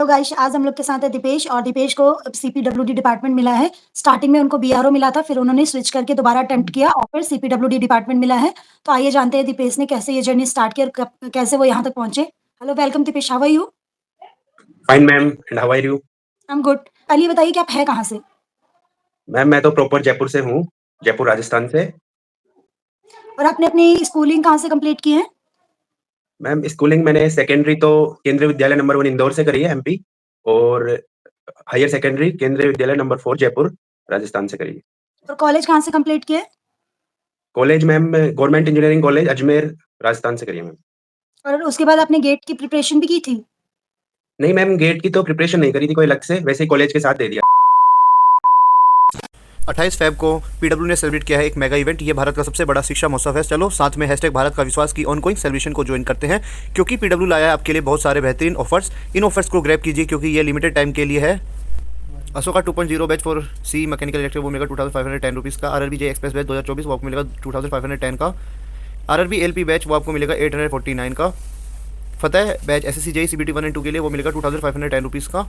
तो गाइस आज हम लोग के साथ है दीपेश और दीपेश को सीपीडब्ल्यूडी डिपार्टमेंट मिला है। स्टार्टिंग में उनको बीआरओ मिला था, फिर उन्होंने स्विच करके दोबारा अटेम्प्ट किया और फिर सीपीडब्ल्यूडी डिपार्टमेंट मिला है। तो आइए जानते हैं दीपेश ने कैसे ये जर्नी स्टार्ट की और कैसे वो यहाँ तक पहुंचे। Hello, welcome Deepesh, how are you? Fine ma'am, and how are you? I am good. पहले ये बताइए कि आप है कहाँ से? मैम मैं तो प्रॉपर जयपुर से हूँ, जयपुर राजस्थान से। और आपने अपनी स्कूलिंग कहाँ से कंप्लीट की है? मैम स्कूलिंग मैंने सेकेंडरी तो केंद्रीय विद्यालय नंबर 1 इंदौर से करी है एमपी, और हायर सेकेंडरी केंद्रीय विद्यालय नंबर 4 जयपुर राजस्थान से करी है। और कॉलेज कहाँ से कंप्लीट किया है? College ma'am government engineering college Ajmer Rajasthan से करी है मैम। और उसके बाद आपने गेट की प्रिपरेशन भी की थी? नहीं मैम, गेट की तो प्रिपरेशन नहीं करी थी कोई अलग से, वैसे ही कॉलेज के साथ दे दिया। 28 फेब को पीडब्ल्यू ने सेलिब्रेट किया है एक मेगा इवेंट। ये भारत का सबसे बड़ा शिक्षा महोत्सव है। चलो साथ में हैशटैग भारत का विश्वास की ऑनगोइंग सेलिब्रेशन को ज्वाइन करते हैं, क्योंकि पीडब्ल्यू लाया है आपके लिए बहुत सारे बेहतरीन ऑफर्स। इन ऑफर्स को ग्रैब कीजिए क्योंकि ये लिमिटेड टाइम के लिए है। Ashoka 2.0 batch for C mechanical electric वो मिलेगा 2510 रुपीज़ का। आरआरबी जे एक्सप्रेस बैच 2024 वो आपको मिलेगा 2510 का। आरआरबी एलपी बैच वो आपको मिलेगा 849 का। Fateh batch SSC JE CBT 1 and 2 के लिए वो मिलेगा 2510 रुपीज़ का।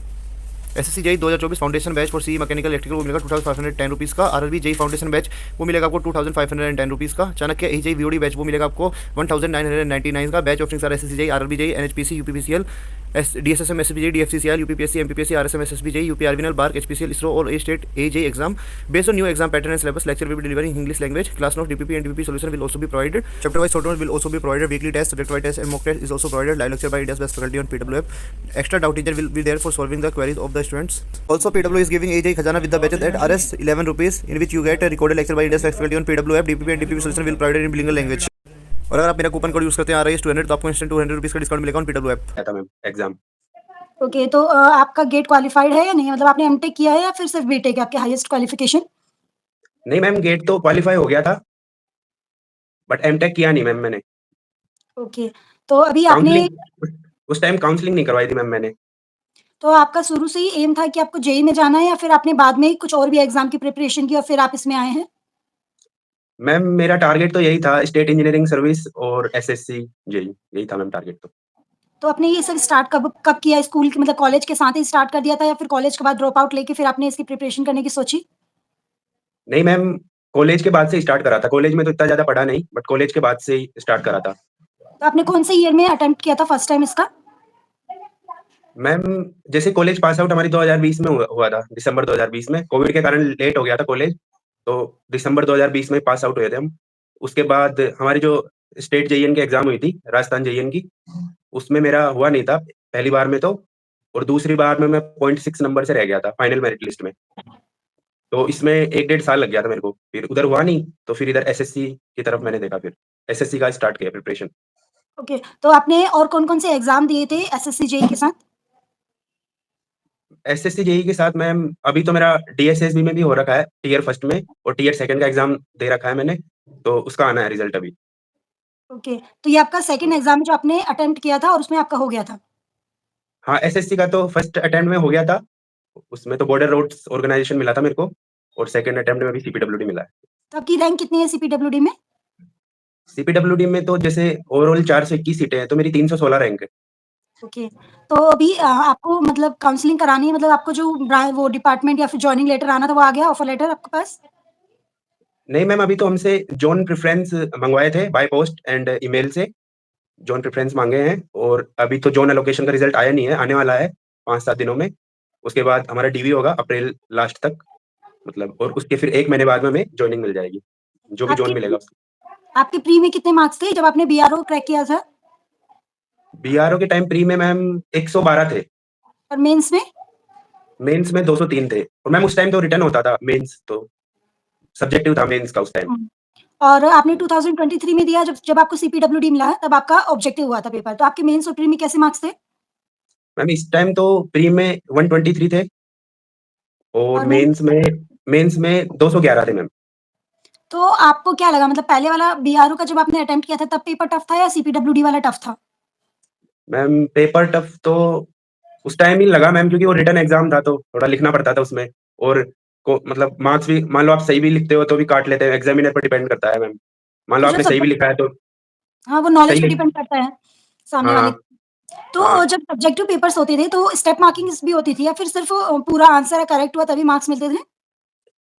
SSC JE 2024 foundation batch for C mechanical electrical वो मिलेगा 2510 रुपीज़ का। आरआरबी जेई फाउंडेशन बैच वो मिलेगा आपको 2510 रुपीज़ का। Chanakya E JE VOD batch वो मिलेगा आपको 1999 का। Batch offerings are SSC JE RRB JE NHPC UPPCL DSSM SPG DFCCR UPPSC MPPSC RSM SSB JE UPRVNL BARC HPCL ISRO और A state A JE exam based on new exam pattern and syllabus. lecture will be delivered in English language. Class note, DPP and DPP solution will also be provided. Chapter wise short notes will also be provided. Weekly test, subject wise test and mock test is also provided. Live lecture by India's best faculty on PWF. Extra doubt teacher will be there for solving the queries of the students. Also PW is giving AJ Khazana with the budget at Rs 11 rupees, in which you get a recorded lecture by India's best faculty on PWF. DPP and DPP solution will provided in bilingual language. और अगर आप मेरा coupon code use करते हैं RIS 200 तो आपको instant 200 rupees का discount मिलेगा ऑन PWF। था मैम एग्जाम। ओके, तो आपका गेट क्वालिफाइड है या नहीं? मतलब आपने एमटेक किया है या फिर सिर्फ बीटेक है आपके हाईएस्ट क्वालिफिकेशन? नहीं मैम, गेट तो क्वालिफाई हो गया था, बट एमटेक किया नहीं मैम मैंने। ओके, तो अभी आपने काउंसलिंग उस टाइम काउंसलिंग नहीं करवाई थी मैम मैंने। तो आपका शुरू से ही एम था कि आपको जेई में जाना है या फिर आपने बाद में कुछ और भी एग्जाम की प्रिपरेशन की और फिर आप इसमें आए हैं? मैम मेरा टारगेट तो यही था, स्टेट इंजीनियरिंग सर्विस और एसएससी जेई, यही था मैम टारगेट तो। तो आपने ये सब स्टार्ट कब कब किया? स्कूल के मतलब कॉलेज के साथ ही स्टार्ट कर दिया था या फिर कॉलेज के बाद ड्रॉप आउट लेके फिर आपने इसकी प्रिपरेशन करने की सोची? नहीं मैम, कॉलेज के बाद से स्टार्ट करा था। कॉलेज में तो इतना ज़्यादा पढ़ा नहीं, बट कॉलेज के बाद से ही स्टार्ट करा था। तो आपने कौन से ईयर में अटेम्प्ट किया था फर्स्ट टाइम इसका? मैम जैसे कॉलेज पास आउट हमारी 2020 में हुआ था, दिसंबर 2020 में। कोविड के कारण लेट हो गया था कॉलेज, तो दिसंबर 2020 में पास आउट हुए थे हम। उसके बाद हमारी जो स्टेट जेईएन की एग्जाम हुई थी, राजस्थान जेईएन की, उसमें मेरा हुआ नहीं था पहली बार में तो, और दूसरी बार में मैं 0.6 नंबर से रह गया था फाइनल मेरिट लिस्ट में। तो इसमें 1 डेढ़ साल लग गया था मेरे को, फिर उधर हुआ नहीं तो फिर इधर एसएससी की तरफ मैंने देखा, फिर एसएससी का स्टार्ट किया प्रिपरेशन। ओके, तो आपने और कौन-कौन से एग्जाम दिए थे एसएससी जेईई के साथ? एसएससी जेईई के साथ मैम अभी तो मेरा डीएसएसबी में भी हो रखा है टीयर फर्स्ट में, और टीयर सेकंड का एग्जाम दे रखा है मैंने, तो उसका आना है रिजल्ट अभी। ओके, तो ये आपका सेकंड एग्जाम जो आपने अटेम्प्ट किया था और उसमें आपका हो गया था? हाँ, एसएससी का तो फर्स्ट अटेम्प्ट में हो गया था, उसमें तो बॉर्डर रोड्स ऑर्गेनाइजेशन मिला था मेरे को, और सेकंड अटेम्प्ट में भी सीपीडब्ल्यूडी मिला है। तो आपकी रैंक कितनी है सीपीडब्ल्यूडी में? सीपीडब्ल्यूडी में तो जैसे ओवरऑल 421 सीटें हैं, तो मेरी 316 रैंक है। ओके, तो अभी आपको मतलब काउंसलिंग करानी है, मतलब आपको जो वो डिपार्टमेंट या फिर जॉइनिंग लेटर आना था वो आ गया, ऑफर लेटर आपके पास? नहीं मैम, अभी तो हमसे जोन प्रेफरेंस मंगवाए थे बाय पोस्ट एंड ईमेल से, जोन प्रेफरेंस मांगे हैं, और अभी तो जोन एलोकेशन का रिजल्ट आया नहीं है, आने वाला है 5-7 दिनों में। उसके बाद हमारा डीवी होगा अप्रैल लास्ट तक, मतलब, और उसके फिर 1 महीने बाद में हमें जॉइनिंग मिल जाएगी, जो भी जोन मिलेगा उसको। आपके प्री में कितने मार्क्स थे जब आपने बीआरओ क्रैक किया था? बीआरओ के टाइम प्री में मैम 112 थे, और मेंस में? मेंस में 203 थे, और मैम उस टाइम तो रिटर्न होता था मेंस, तो सब्जेक्टिव था मेंस का उस टाइम। और आपने 2023 में दिया, जब जब आपको सीपीडब्ल्यूडी मिला है तब आपका ऑब्जेक्टिव हुआ था पेपर, तो आपके मेंस और प्री में कैसे मार्क्स थे? मैम इस टाइम तो प्री में 123 थे, और और मेंस में 211 थे मैम। तो आपको क्या लगा, मतलब पहले वाला बीआरओ का जब आपने अटेम्प्ट किया था तब पेपर टफ था या सीपीडब्ल्यूडी वाला टफ था? मैम पेपर टफ तो उस टाइम ही लगा मैम, क्योंकि वो रिटन एग्जाम था तो थोड़ा लिखना पड़ता था उसमें, और मतलब मार्क्स भी मान लो आप सही भी लिखते हो तो भी काट लेते हैं, एग्जामिनर पर डिपेंड करता है मैम। मान लो तो जो आपने सही भी सब्जेक्ट लिखा है तो हाँ, वो सही नॉलेज पे लिख डिपेंड करता है सामने वाले हाँ, की। तो हाँ। जब सब्जेक्टिव पेपर्स होते थे तो स्टेप मार्किंग्स भी होती थी या फिर सिर्फ़ पूरा आंसर करेक्ट हुआ तभी मार्क्स मिलते थे?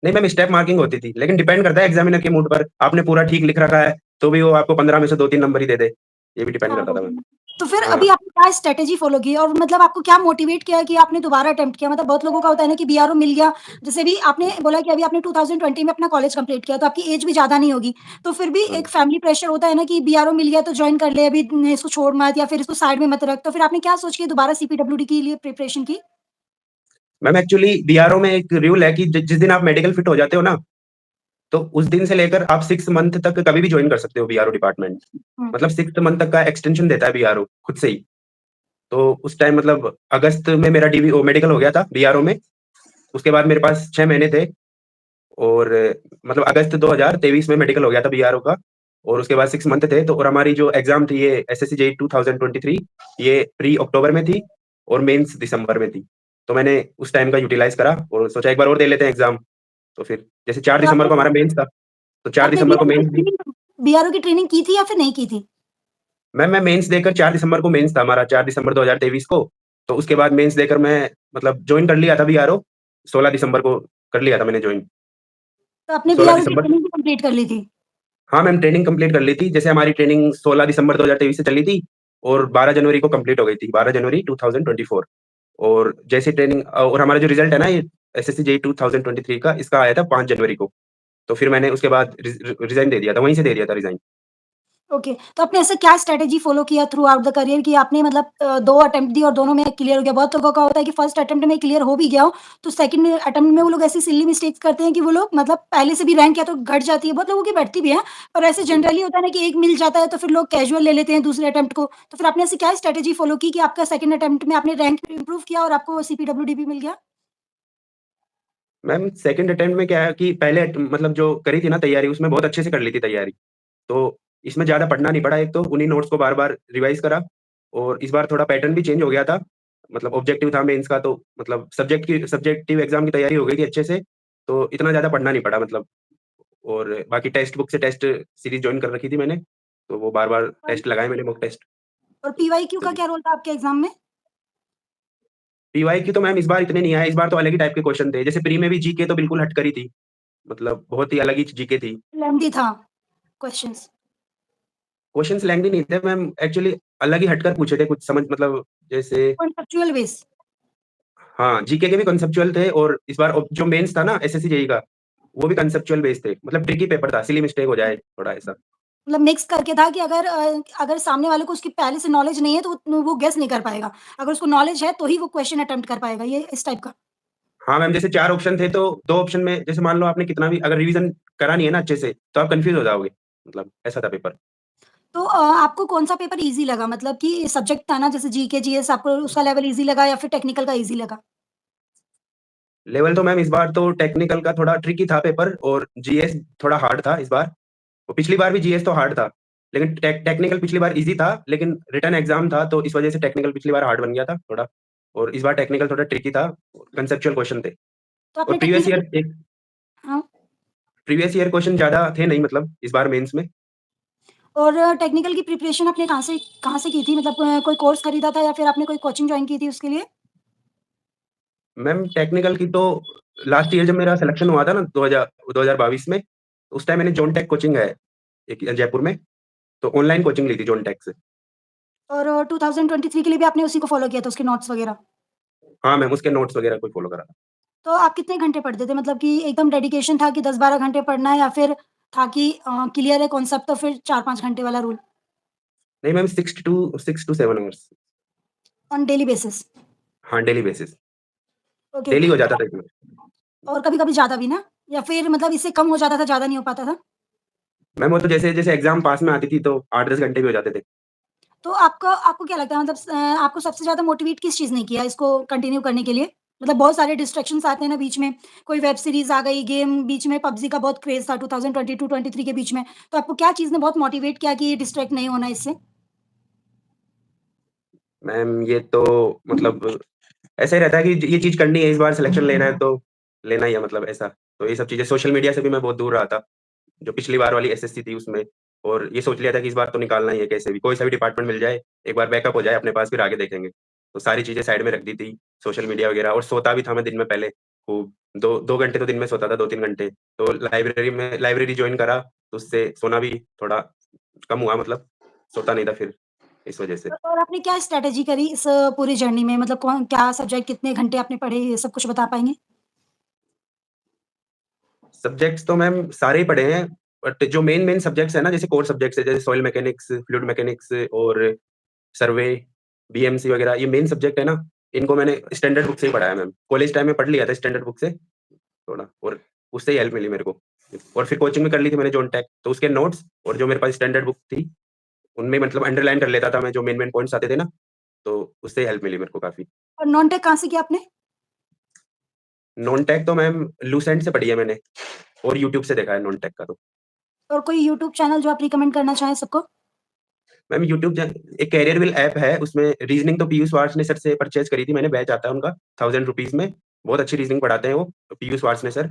नहीं मैम, स्टेप मार्किंग होती थी, लेकिन डिपेंड करता है एग्जामिनर के मूड पर। आपने पूरा ठीक लिख रखा है, तो भी वो आपको 15 में से 2-3 नंबर ही दे दे। ये भी डिपेंड हाँ, करता वो था भी मैम। है। तो फिर हाँ। अभी आपने क्या स्ट्रैटेजी फ़ॉलो की और मतलब आपको क्या मोटिवेट किया कि आपने दोबारा अटेम्प्ट किया? मतलब बहुत लोगों का होता है ना कि बीआरओ मिल गया, जैसे भी आपने बोला कि अभी आपने 2020 में अपना कॉलेज कंप्लीट किया, तो आपकी एज भी ज़्यादा नहीं होगी। तो फिर भी हुँ। एक फैमिली प्रेशर होता है ना कि बीआरओ मिल गया तो जॉइन कर ले, अभी इसको छोड़ मत या फिर इसको साइड में मत रख। तो फिर आपने क्या सोच के दोबारा सीपीडब्ल्यूडी के लिए प्रिपरेशन की? मैम एक्चुअली बीआरओ में एक रूल है कि जिस दिन आप मेडिकल फिट हो जाते हो ना, तो उस दिन से लेकर आप 6 मंथ तक कभी भी जॉइन कर सकते हो बीआरओ डिपार्टमेंट। हुँ। मतलब 6th मंथ तक का एक्सटेंशन देता है बीआरओ खुद से ही। तो उस टाइम मतलब अगस्त में मेरा मेडिकल हो गया था बीआरओ में। उसके बाद मेरे पास 6 महीने थे और मतलब अगस्त 2023 में मेडिकल हो गया था बीआरओ का और उसके बाद 6 मंथ थे। तो और हमारी जो एग्ज़ाम थी ये एसएससी जेईई 2023 ये प्री अक्टूबर में थी और मेंस दिसंबर में थी। तो मैंने उस टाइम का यूटिलाइज़ करा और सोचा एक बार और दे लेते हैं एग्ज़ाम। तो फिर जैसे 4 तो दिसंबर आपने को हमारा मेंस था, तो 4 आपने दिसंबर को मेंस दी। बीआरओ की ट्रेनिंग की थी या फिर नहीं की थी? मैम मैं मेंस देकर 4 दिसंबर को मेंस था हमारा 4 दिसंबर 2023 को। तो उसके बाद मेंस देकर मैं मतलब जॉइन कर लिया था बीआरओ। 16 दिसंबर को कर लिया था मैंने जॉइन। तो आपने 16 बीआरओ की दिसंबर ट्रेनिंग भी कंप्लीट कर ली थी? हाँ, मैम ट्रेनिंग कंप्लीट कर ली थी। जैसे हमारी ट्रेनिंग 16 दिसंबर 2023 से चली थी और 12 जनवरी को कंप्लीट हो गई थी, 12 जनवरी 2024। और जैसे ट्रेनिंग और हमारा जो रिज़ल्ट है ना ये एसएससी जेईई 2023 का इसका आया था 5 जनवरी को। तो फिर मैंने उसके बाद रिज़ाइन दे दिया था, वहीं से दे दिया था रिज़ाइन। ओके, तो आपने ऐसा क्या स्ट्रैटेजी फ़ॉलो किया थ्रू आउट द करियर कि आपने मतलब 2 अटेम्प्ट दी और दोनों में क्लियर हो गया? बहुत लोगों का होता है कि फर्स्ट अटेम्प्ट में क्लियर हो भी गया हो, तो सेकंड में अटेम्प्ट में वो लोग ऐसी सिली मिस्टेक्स करते हैं कि वो लोग मतलब पहले से भी रैंक या तो घट जाती है, बहुत लोगों की बढ़ती भी है, पर ऐसे जी। जनरली होता है ना कि एक मिल जाता है तो फिर लोग कैज़ुअल ले लेते हैं दूसरे अटेम्प्ट को। तो फिर आपने ऐसी क्या स्ट्रैटेजी फ़ॉलो की कि आपका सेकंड अटेम्प्ट में आपने रैंक इम्प्रूव किया और आपको सीपीडब्ल्यूडी भी मिल गया? मैम सेकंड अटेम्प्ट में क्या है कि पहले मतलब जो करी थी ना तैयारी उसमें बहुत अच्छे से कर ली थी तैयारी। तो इसमें ज़्यादा पढ़ना नहीं पड़ा, एक तो उन्हीं नोट्स को बार-बार रिवाइज़ करा और इस बार थोड़ा पैटर्न भी चेंज हो गया था। मतलब ऑब्जेक्टिव था मेंस का तो मतलब सब्जेक्टिव एग्ज़ाम की तैयारी हो गई थी अच्छे से, तो इतना ज़्यादा पढ़ना नहीं पड़ा मतलब। और बाकी टेक्स्ट बुक से टेस्ट सीरीज़ जॉइन कर रखी थी मैंने, तो वो बार-बार और टेस्ट लगाए मैंने मॉक टेस्ट। और पीवाईक्यू तो का जी। क्या रोल था आपके एग्ज़ाम में? पीवाई की तो मैम इस बार इतने नहीं आए, इस बार तो अलग ही टाइप के क्वेश्चन थे। जैसे प्री में भी जीके तो बिल्कुल हटकर ही थी, मतलब बहुत ही अलग ही जीके थी। लेंथी था क्वेश्चन्स। क्वेश्चन्स लेंथी नहीं थे मैम, एक्चुअली अलग ही हटकर पूछे थे कुछ समझ मतलब जैसे कॉन्सेप्चुअल बेस। हाँ, जीके के भी कॉन्सेप्चुअल थे और इस बार जो मेंस था ना एसएससी जेईई का, वो भी कॉन्सेप्चुअल बेस्ड थे। मतलब ट्रिकी पेपर था, सिली मिस्टेक हो जाए थोड़ा ऐसा। मतलब मिक्स करके था कि अगर सामने वाले को उसकी पहले से नॉलेज नहीं है तो वो गेस नहीं कर पाएगा। अगर उसको नॉलेज है तो ही वो क्वेश्चन अटेम्प्ट कर पाएगा, ये इस टाइप का। हाँ मैम, जैसे 4 ऑप्शन थे तो 2 ऑप्शन में जैसे मान लो आपने कितना भी अगर रिवीज़न करा नहीं है ना अच्छे से, तो आप कन्फ्यूज़ हो जाओगे। मतलब ऐसा था पेपर। तो आपको कौन-सा पेपर ईज़ी लगा? मतलब कि सब्जेक्ट था ना जैसे जीके, जीएस आपको उसका लेवल ईज़ी लगा या फिर टेक्निकल का ईज़ी लगा? लेवल तो मैम इस बार तो टेक्निकल का थोड़ा ट्रिकी था पेपर और जीएस थोड़ा हार्ड था इस बार। और पिछली बार भी जीएस तो हार्ड था, लेकिन टेक्निकल पिछली बार ईज़ी था, लेकिन रिटन एग्ज़ाम था तो इस वजह से टेक्निकल पिछली बार हार्ड बन गया था थोड़ा। और इस बार टेक्निकल थोड़ा ट्रिकी था, कंसेप्चुअल क्वेश्चन थे। तो और आपने टेक्निकल हाँ, प्रीवियस ईयर क्वेश्चन ज़्यादा थे नहीं मतलब इस बार मेंस में। और टेक्निकल की प्रिपरेशन आपने कहाँ से की थी? मतलब कोई कोर्स खरीदा था या फिर आपने कोई कोचिंग जॉइन की थी उसके लिए? मैम टेक्निकल की तो लास्ट ईयर जब मेरा सिलेक्शन हुआ था ना 2022 में, उस टाइम मैंने जॉन टेक कोचिंग है एक जयपुर में, तो ऑनलाइन कोचिंग ली थी जॉन टेक से। और 2023 के लिए भी आपने उसी को फ़ॉलो किया था उसके नोट्स वगैरह? हाँ मैम, उसके नोट्स वगैरह कोई फ़ॉलो करा था। तो आप कितने घंटे पढ़ते थे? मतलब कि एकदम डेडिकेशन था कि 10-12 घंटे पढ़ना है या फिर था कि क्लियर है कॉन्सेप्ट तो फिर 4-5 घंटे वाला रूल नहीं ma'am 6 to 7 hours. On daily basis? हाँ, डेली बेसिस। ओके। डेली हो जाता था इसमें। और कभी-कभी ज़्यादा भी ना? या फिर मतलब इससे कम हो जाता था, ज़्यादा नहीं हो पाता था? मैम वो तो जैसे-जैसे एग्ज़ाम पास में आती थी तो 8-10 घंटे भी हो जाते थे। तो आपको आपको क्या लगता है मतलब आपको सबसे ज़्यादा मोटिवेट किस चीज़ ने किया इसको कंटिन्यू करने के लिए? मतलब बहुत सारे डिस्ट्रैक्शंस आते हैं ना बीच में, कोई वेब सीरीज़ आ गई, गेम बीच में पबजी का बहुत क्रेज़ था 2022-23 के बीच में। तो आपको क्या चीज़ ने बहुत मोटिवेट किया कि डिस्ट्रैक्ट नहीं होना इससे? मैम ये तो मतलब ऐसा ही रहता है कि ये चीज़ करनी है, इस बार सिलेक्शन लेना है तो लेना ही है मतलब ऐसा। तो ये सब चीज़ें सोशल मीडिया से भी मैं बहुत दूर रहा था, जो पिछली बार वाली एसएससी थी उसमें। और ये सोच लिया था कि इस बार तो निकालना ही है कैसे भी, कोई सा भी डिपार्टमेंट मिल जाए, एक बार बैकअप हो जाए अपने पास, फिर आगे देखेंगे। तो सारी चीज़ें साइड में रख दी थी, सोशल मीडिया वगैरह, और सोता भी था मैं दिन में पहले खूब, 2 घंटे तो दिन में सोता था, 2-3 घंटे। तो लाइब्रेरी जॉइन करा, तो उससे सोना भी थोड़ा कम हुआ, मतलब सोता नहीं था फिर, इस वजह से। और आपने क्या स्ट्रैटेजी करी इस पूरी जर्नी में? मतलब कौन क्या सब्जेक्ट कितने घंटे आपने पढ़े, ये सब कुछ बता पाएँगे? सब्जेक्ट्स तो मैम सारे ही पढ़े हैं, बट जो मेन सब्जेक्ट्स हैं ना, जैसे कोर सब्जेक्ट्स है, जैसे सॉइल मैकेनिक्स, फ्लूइड मैकेनिक्स और सर्वे, बीएमसी वगैरह, ये मेन सब्जेक्ट है ना, इनको मैंने स्टैंडर्ड बुक से ही पढ़ा है मैम। कॉलेज टाइम में पढ़ लिया था स्टैंडर्ड बुक से थोड़ा, और उससे ही हेल्प मिली मेरे को। और फिर कोचिंग भी कर ली थी मैंने जॉन टेक, तो उसके नोट्स और जो मेरे पास स्टैंडर्ड बुक थी, उनमें मतलब अंडरलाइन कर लेता था मैं, जो मेन पॉइंट्स आते थे ना, तो उससे ही हेल्प मिली मेरे को काफ़ी। और नॉन टेक कहाँ से किया आपने? नॉन टेक तो मैम लूसेंट से पढ़ी है मैंने, और यूट्यूब से देखा है नॉन टेक का तो। और कोई यूट्यूब चैनल जो आप रिकमेंड करना चाहें सबको? मैम यूट्यूब एक कैरियर विल ऐप है, उसमें रीजनिंग तो पीयूष वार्ष्णेय सर से परचेज़ करी थी मैंने, बैच आता है उनका ₹1000 में, बहुत अच्छी रीजनिंग पढ़ाते हैं वो, पीयूष वार्ष्णेय सर।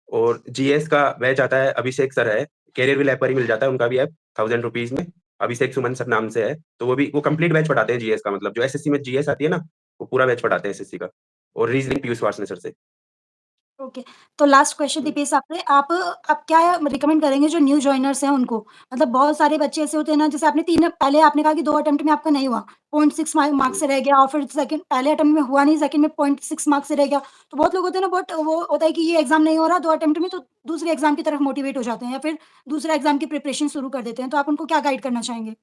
और जीएस का बैच आता है, अभिषेक सर है, कैरियर विल ऐप पर ही मिल जाता है उनका भी ऐप, ₹1000 में, अभिषेक सुमन सर नाम से है। तो वो कंप्लीट बैच पढ़ाते हैं जीएस का, मतलब जो एसएससी में जीएस आती है ना, वो पूरा बैच पढ़ाते हैं एसएससी का, और रीजनिंग पीयूष वार्ष्णेय सर से। ओके, तो लास्ट क्वेश्चन हुँ। दीपेश आपसे, आप क्या रिकमेंड करेंगे जो न्यू जॉइनर्स हैं उनको? मतलब बहुत सारे बच्चे ऐसे होते हैं ना, जैसे आपने 3 पहले आपने कहा कि 2 अटेम्प्ट में आपका नहीं हुआ, 0.6 मार्क्स हुँ। से रह गया, और फिर सेकंड पहले अटेम्प्ट में हुआ नहीं, सेकंड में 0.6 मार्क्स से रह गया। तो बहुत लोग होते हैं ना, बहुत वो होता है कि ये एग्ज़ाम नहीं हो रहा 2 अटेम्प्ट में, तो दूसरे एग्ज़ाम की तरफ मोटिवेट हो जाते हैं, या फिर दूसरे एग्ज़ाम की प्रिपरेशन शुरू कर देते हैं। तो आप उनको क्या गाइड करना चाहेंगे?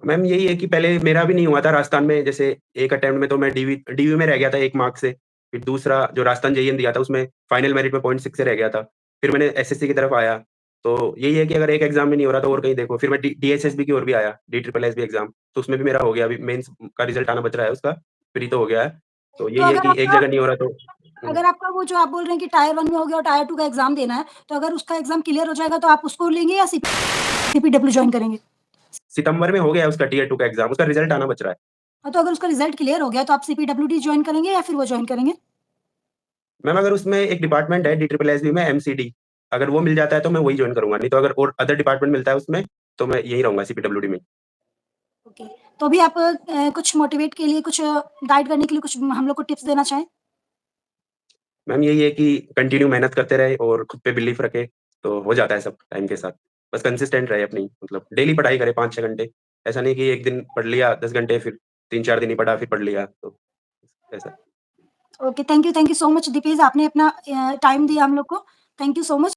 मैम यही है कि पहले मेरा भी नहीं हुआ था राजस्थान में, जैसे एक अटेम्प्ट में तो मैं डीवी में रह गया था 1 मार्क से। फिर दूसरा जो राजस्थान जेईएन दिया था उसमें फाइनल मेरिट में 0.6 से रह गया था। फिर मैंने एसएससी की तरफ आया, तो यही है कि अगर एक एग्ज़ाम में नहीं हो रहा तो और कहीं देखो। फिर मैं डीएसएसबी की ओर भी आया, डीट्रिपल एसबी एग्ज़ाम, तो उसमें भी मेरा हो गया, अभी मेंस का रिज़ल्ट आना बच रहा है उसका, फ्री तो हो गया है। तो तो यही है कि एक जगह नहीं हो रहा तो हुँ। अगर आपका वो जो आप बोल रहे हैं कि टायर 1 में हो गया और टायर 2 का एग्ज़ाम देना है, तो अगर उसका एग्ज़ाम क्लियर हो जाएगा तो आप उसको लेंगे या सीपीडब्ल्यू जॉइन करेंगे? सितंबर में हो गया उसका टियर 2 का एग्ज़ाम, उसका रिज़ल्ट आना बच रहा है। हाँ, तो अगर उसका रिज़ल्ट क्लियर हो गया तो आप सीपीडब्ल्यूडी जॉइन करेंगे या फिर वो जॉइन करेंगे? मैम अगर उसमें एक डिपार्टमेंट है डीट्रिपल एसबी में एमसीडी, अगर वो मिल जाता है तो मैं वही जॉइन करूँगा, नहीं तो अगर और अदर डिपार्टमेंट मिलता है उसमें, तो मैं यहीं रहूँगा सीपीडब्ल्यूडी में। ओके, तो अभी आप कुछ मोटिवेट के लिए, कुछ गाइड करने के लिए कुछ हम लोग को टिप्स देना चाहें? मैम यही है कि कंटिन्यू मेहनत करते रहे और खुद पे बिलीफ रखे, तो हो जाता है सब टाइम के साथ। बस कंसिस्टेंट रहे अपनी, मतलब डेली पढ़ाई करे 5-6 घंटे। ऐसा नहीं कि एक दिन पढ़ लिया 10 घंटे, फिर 3-4 दिन ही पढ़ा, फिर पढ़ लिया, तो ऐसा। Okay, thank you so much Dipesh, आपने अपना टाइम दिया हम लोग को। Thank you so much.